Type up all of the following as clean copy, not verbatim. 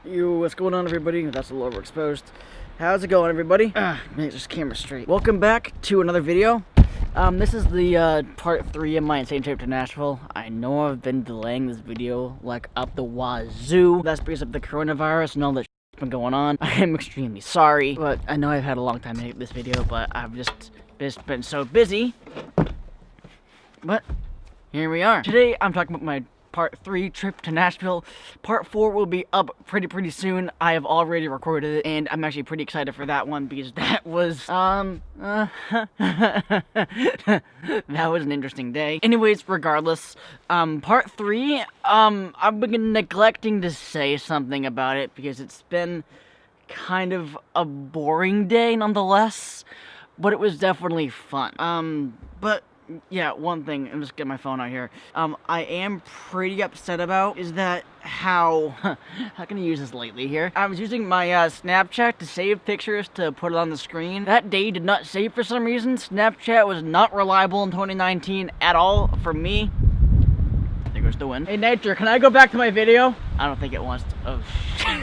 What's going on, everybody? That's a little overexposed. How's it going, everybody? Make this camera straight. Welcome back to another video. This is the part 3 of my insane trip to Nashville. I know I've been delaying this video like up the wazoo. That's because of the coronavirus and all that shit's been going on. I am extremely sorry, but I know I've had a long time to make this video, but I've just been so busy. But here we are. Today I'm talking about my part 3 trip to Nashville. Part 4 will be up pretty soon. I have already recorded it, and I'm actually pretty excited for that one because that was that was an interesting day. Anyways, regardless, part 3, I've been neglecting to say something about it because it's been kind of a boring day nonetheless, but it was definitely fun. But yeah, one thing, I'm just getting my phone out here, I am pretty upset about is that how can I use this lately here? I was using my Snapchat to save pictures to put it on the screen. That day did not save for some reason. Snapchat was not reliable in 2019 at all for me. There goes the wind. Hey nature, can I go back to my video? I don't think it wants to. Oh shit.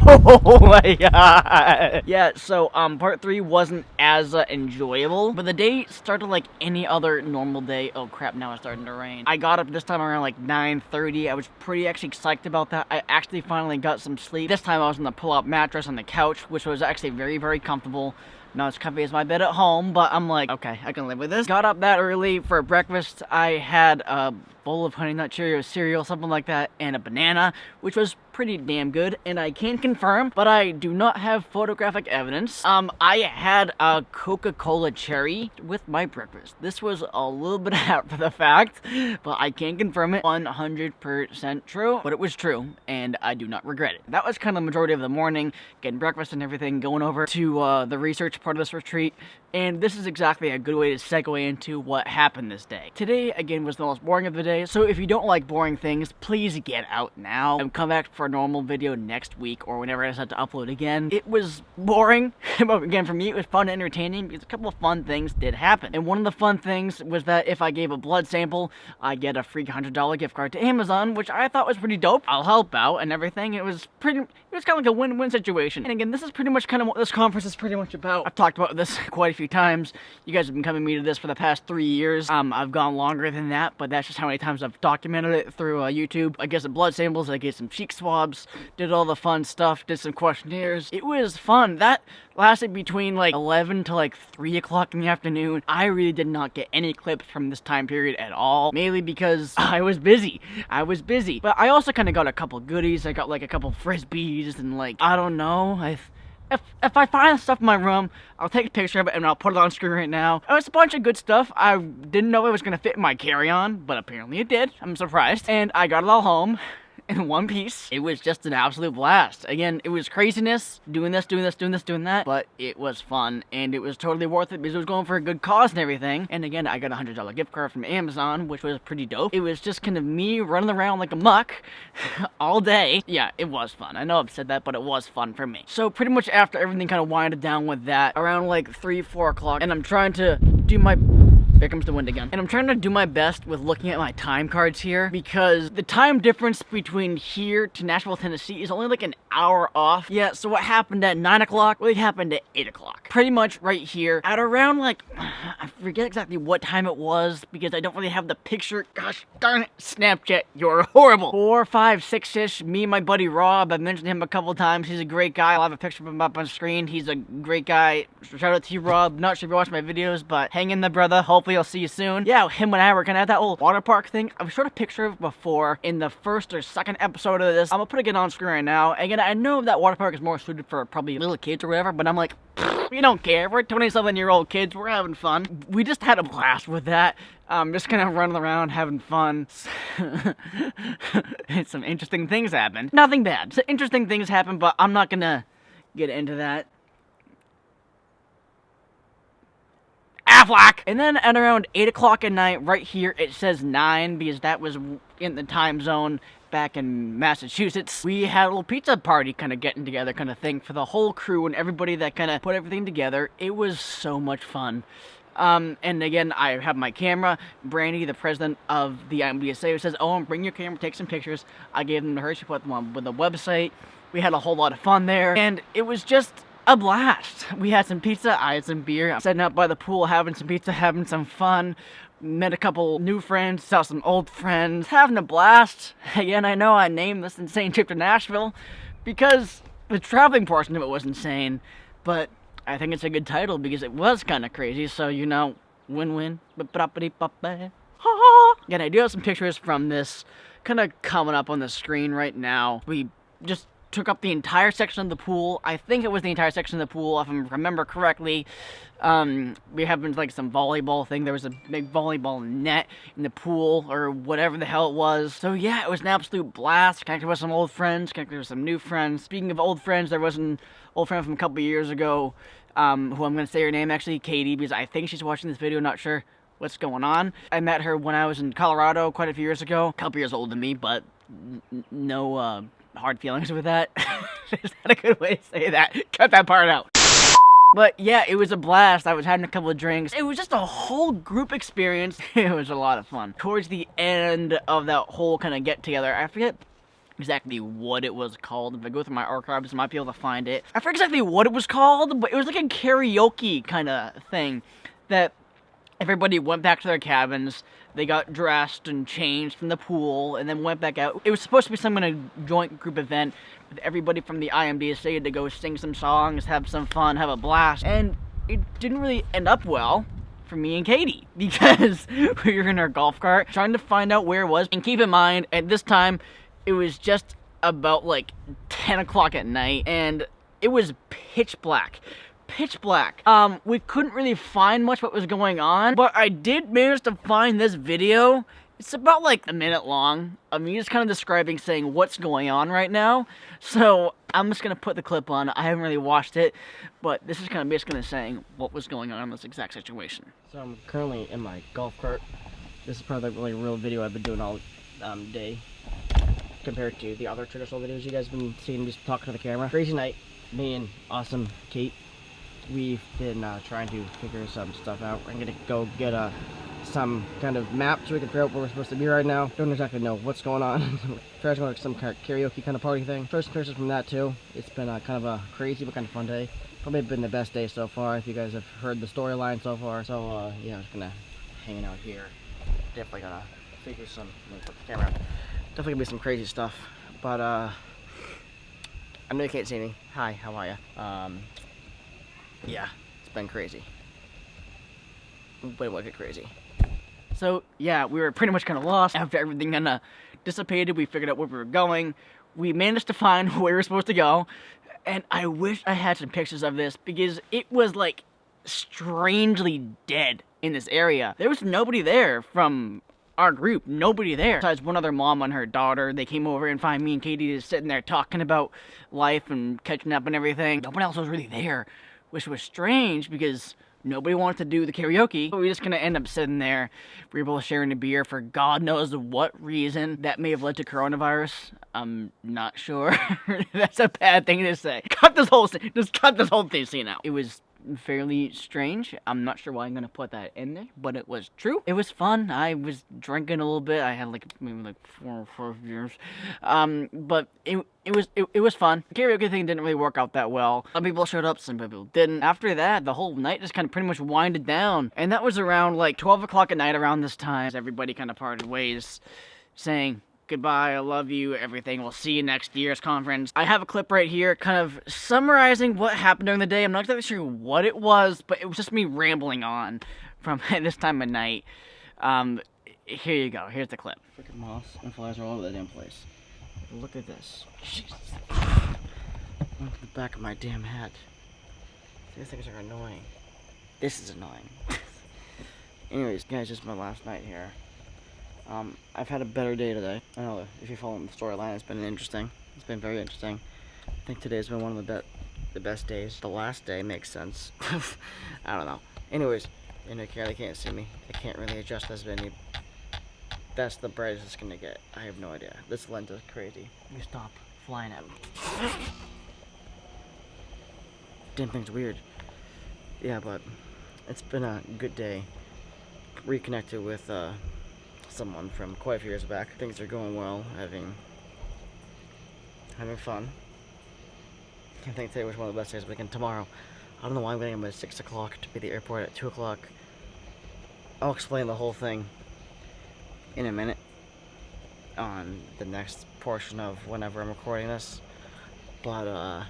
Oh my god. Yeah, so part 3 wasn't as enjoyable, but the day started like any other normal day. Oh crap, now it's starting to rain. I got up this time around like 9:30. I was pretty actually psyched about that. I actually finally got some sleep. This time I was on the pull-out mattress on the couch, which was actually very comfortable. Not as comfy as my bed at home, but I'm like, okay, I can live with this. Got up that early for breakfast. I had a bowl of Honey Nut Cheerio cereal, something like that, and a banana, which was pretty damn good, and I can confirm, but I do not have photographic evidence. I had a Coca-Cola cherry with my breakfast. This was a little bit after the fact, but I can confirm it 100% true, but it was true, and I do not regret it. That was kind of the majority of the morning, getting breakfast and everything, going over to the research part of this retreat, and this is exactly a good way to segue into what happened this day. Today, again, was the most boring of the day, so if you don't like boring things, please get out now and come back for a normal video next week or whenever I decide to upload again. It was boring, but again, for me, it was fun and entertaining because a couple of fun things did happen. And one of the fun things was that if I gave a blood sample, I get a free $100 gift card to Amazon, which I thought was pretty dope. I'll help out and everything. It was kind of like a win-win situation. And again, this is pretty much kind of what this conference is pretty much about. I've talked about this quite a few times. You guys have been coming to me to this for the past 3 years. I've gone longer than that, but that's just how many times I've documented it through YouTube. I guess the blood samples, I get some cheek swabs, did all the fun stuff, did some questionnaires. It was fun. That lasted between like 11 to like 3 o'clock in the afternoon. I really did not get any clips from this time period at all, mainly because I was busy. But I also kind of got a couple goodies. I got like a couple frisbees and like, I don't know, if I find stuff in my room, I'll take a picture of it and I'll put it on screen right now. It was a bunch of good stuff. I didn't know it was gonna fit in my carry-on, but apparently it did. I'm surprised. And I got it all home in one piece. It was just an absolute blast. Again, it was craziness, doing this, doing that, but it was fun, and it was totally worth it because it was going for a good cause and everything. And again, I got a $100 gift card from Amazon, which was pretty dope. It was just kind of me running around like a muck all day. Yeah, it was fun. I know I've said that, but it was fun for me. So pretty much after everything kind of winded down with that, around like 3-4 o'clock, and I'm trying to do my... Here comes the wind again. And I'm trying to do my best with looking at my time cards here because the time difference between here to Nashville, Tennessee is only like an hour off. Yeah, so what happened at 9 o'clock really happened at 8 o'clock. Pretty much right here at around like, I forget exactly what time it was because I don't really have the picture. Gosh darn it, Snapchat, you're horrible. 4, 5, 6-ish, me and my buddy Rob, I've mentioned him a couple times. He's a great guy. I'll have a picture of him up on screen. He's a great guy. Shout out to you, Rob. Not sure if you watch my videos, but hang in there, brother. Hopefully I'll see you soon. Yeah, him and I were gonna have that old water park thing. I've showed a picture of it before in the first or second episode of this. I'm gonna put it on screen right now. Again, I know that water park is more suited for probably little kids or whatever, but I'm like, we don't care. We're 27-year-old kids. We're having fun. We just had a blast with that. Just kind of running around, having fun. Some interesting things happened. Nothing bad. So interesting things happened, but I'm not gonna get into that. Affleck! And then at around 8 o'clock at night, right here, it says 9 because that was in the time zone back in Massachusetts. We had a little pizza party kind of getting together kind of thing for the whole crew and everybody that kind of put everything together. It was so much fun. And again, I have my camera. Brandy, the president of the IMBSA, says, oh, bring your camera, take some pictures. I gave them to her. She put them on with the website. We had a whole lot of fun there, and it was just a blast. We had some pizza, I had some beer. I'm sitting out by the pool, having some pizza, having some fun. Met a couple new friends, saw some old friends, having a blast. Again, I know I named this insane trip to Nashville because the traveling portion of it was insane, but I think it's a good title because it was kind of crazy, so you know, win-win. Again, I do have some pictures from this kind of coming up on the screen right now. We just took up the entire section of the pool. I think it was the entire section of the pool, if I remember correctly. We happened like some volleyball thing. There was a big volleyball net in the pool, or whatever the hell it was. So yeah, it was an absolute blast. Connected with some old friends, connected with some new friends. Speaking of old friends, there was an old friend from a couple years ago, who I'm going to say her name, actually, Katie, because I think she's watching this video, not sure what's going on. I met her when I was in Colorado quite a few years ago. A couple years older than me, but no hard feelings with that. Is that a good way to say that? Cut that part out. But yeah, it was a blast. I was having a couple of drinks. It was just a whole group experience. It was a lot of fun. Towards the end of that whole kind of get together, I forget exactly what it was called. If I go through my archives, I might be able to find it. I forget exactly what it was called, but it was like a karaoke kind of thing that everybody went back to their cabins, they got dressed and changed from the pool, and then went back out. It was supposed to be some kind of joint group event with everybody from the IMDSA to go sing some songs, have some fun, have a blast. And it didn't really end up well for me and Katie, because we were in our golf cart trying to find out where it was. And keep in mind, at this time, it was just about like 10 o'clock at night, and it was pitch black. Pitch black. We couldn't really find much what was going on, but I did manage to find this video. It's about like a minute long of me just kind of describing, saying what's going on right now. So I'm just gonna put the clip on. I haven't really watched it, but this is kind of basically saying what was going on in this exact situation. So I'm currently in my golf cart. This is probably the only real video I've been doing all day compared to the other traditional videos you guys have been seeing, just talking to the camera. Crazy night. Me and awesome Kate, we've been trying to figure some stuff out. I'm gonna go get some kind of map so we can figure out where we're supposed to be right now. Don't exactly know what's going on. Trying to go to some kind of karaoke kind of party thing. First pictures from that too. It's been kind of a crazy but kind of fun day. Probably been the best day so far, if you guys have heard the storyline so far. So yeah, I'm just gonna hanging out here. Definitely gonna figure some. Let me put the camera out. Definitely gonna be some crazy stuff. But I know you can't see me. Hi, how are ya? Yeah, it's been crazy. But it wasn't crazy. So yeah, we were pretty much kind of lost. After everything kind of dissipated, we figured out where we were going. We managed to find where we were supposed to go. And I wish I had some pictures of this, because it was like strangely dead in this area. There was nobody there from our group, nobody there. Besides one other mom and her daughter. They came over and find me and Katie just sitting there talking about life and catching up and everything. Nobody else was really there, which was strange because nobody wanted to do the karaoke. We just gonna end up sitting there. We were both sharing a beer for God knows what reason. That may have led to coronavirus. I'm not sure. That's a bad thing to say. Cut this whole scene. Just cut this whole scene out. It was fairly strange. I'm not sure why I'm gonna put that in there, but it was true. It was fun. I was drinking a little bit. I had like maybe like four beers. But it was fun. The karaoke thing didn't really work out that well. Some people showed up, some people didn't. After that, the whole night just kind of pretty much winded down. And that was around like 12 o'clock at night around this time. Everybody kind of parted ways, saying goodbye, I love you, everything. We'll see you next year's conference. I have a clip right here kind of summarizing what happened during the day. I'm not exactly sure what it was, but it was just me rambling on from this time of night. Here you go. Here's the clip. Freaking moss and flies are all over the damn place. Look at this. Jesus. Look at the back of my damn hat. These things are annoying. This is annoying. Anyways, guys, just my last night here. I've had a better day today. I know if you follow the storyline, it's been interesting. It's been very interesting. I think today's been one of the best days. The last day makes sense. I don't know. Anyways, you know, they can't see me. I can't really adjust this any. That's the brightest it's gonna get. I have no idea. This lens is crazy. You stop flying at me. Damn thing's weird. Yeah, but it's been a good day. Reconnected with someone from quite a few years back. Things are going well. Having fun. I think today was one of the best days, but again, tomorrow, I don't know why I'm getting up at 6 o'clock to be at the airport at 2 o'clock. I'll explain the whole thing in a minute on the next portion of whenever I'm recording this. But,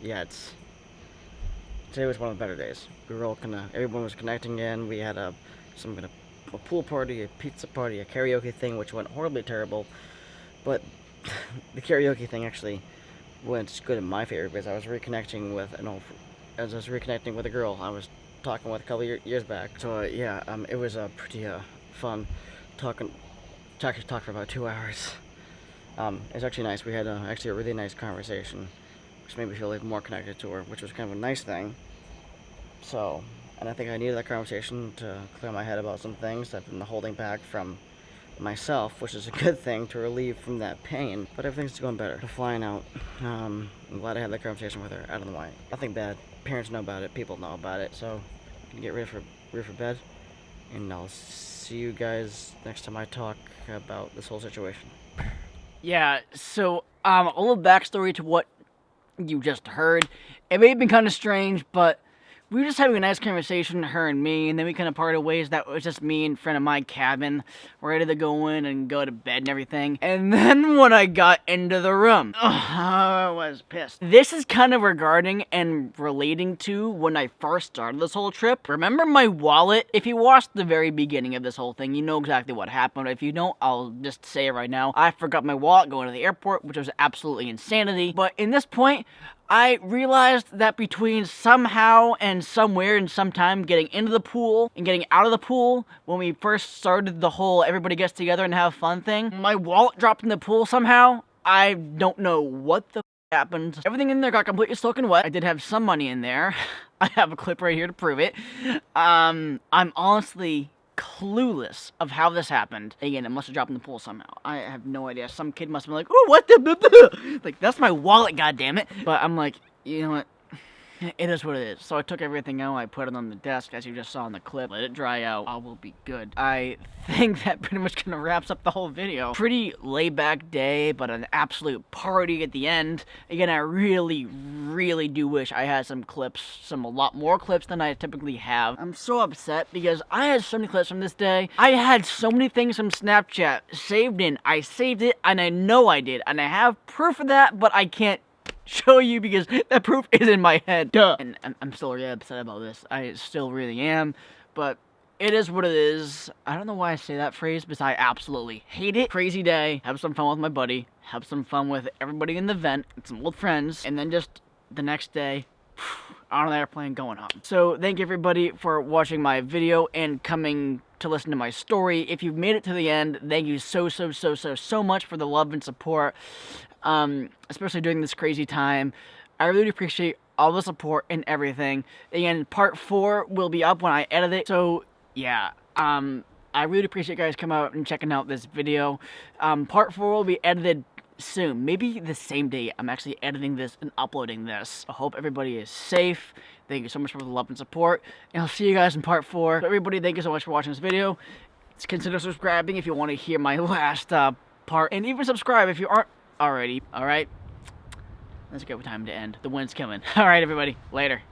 yeah, today was one of the better days. We were all everyone was connecting in. We had a pool party, a pizza party, a karaoke thing, which went horribly terrible. But the karaoke thing actually went good in my favor because I was reconnecting with a girl I was talking with a couple years back. So yeah, it was pretty fun talking for about 2 hours. It was actually nice. We had actually a really nice conversation, which made me feel even more connected to her, which was kind of a nice thing. So, and I think I needed that conversation to clear my head about some things I've been holding back from myself, which is a good thing to relieve from that pain. But everything's going better. I'm flying out. I'm glad I had that conversation with her. I don't know why. Nothing bad. Parents know about it. People know about it. So, I can get ready for bed. And I'll see you guys next time I talk about this whole situation. Yeah, so, a little backstory to what you just heard. It may have been kind of strange, but we were just having a nice conversation, her and me, and then we kind of parted ways. That was just me in front of my cabin, ready to go in and go to bed and everything. And then when I got into the room, I was pissed. This is kind of regarding and relating to when I first started this whole trip. Remember my wallet? If you watched the very beginning of this whole thing, you know exactly what happened. If you don't, I'll just say it right now. I forgot my wallet going to the airport, which was absolutely insanity. But in this point, I realized that between somehow and somewhere and sometime getting into the pool and getting out of the pool, when we first started the whole everybody gets together and have fun thing, my wallet dropped in the pool somehow. I don't know what the happened. Everything in there got completely soaking wet. I did have some money in there. I have a clip right here to prove it. I'm honestly clueless of how this happened. Again, it must have dropped in the pool somehow. I have no idea. Some kid must have been like, oh, what the like, that's my wallet, goddammit. But I'm like, you know what? It is what it is. So I took everything out, I put it on the desk, as you just saw in the clip, let it dry out, I will be good. I think that pretty much kind of wraps up the whole video. Pretty laid-back day, but an absolute party at the end. Again, I really, really do wish I had some clips, a lot more clips than I typically have. I'm so upset because I had so many clips from this day. I had so many things from Snapchat saved in. I saved it, and I know I did, and I have proof of that, but I can't show you because that proof is in my head. Duh. And I'm still really upset about this. I still really am, but it is what it is. I don't know why I say that phrase, because I absolutely hate it. Crazy day. Have some fun with my buddy. Have some fun with everybody in the vent and some old friends. And then just the next day, on an airplane going home. So thank you everybody for watching my video and coming to listen to my story. If you've made it to the end, thank you so much for the love and support. Especially during this crazy time. I really appreciate all the support and everything. Again, part 4 will be up when I edit it. So, yeah, I really appreciate you guys coming out and checking out this video. Part 4 will be edited soon. Maybe the same day I'm actually editing this and uploading this. I hope everybody is safe. Thank you so much for the love and support. And I'll see you guys in part 4. So everybody, thank you so much for watching this video. Consider subscribing if you want to hear my last part. And even subscribe if you aren't already. Alright? That's a good time to end. The wind's coming. Alright, everybody. Later.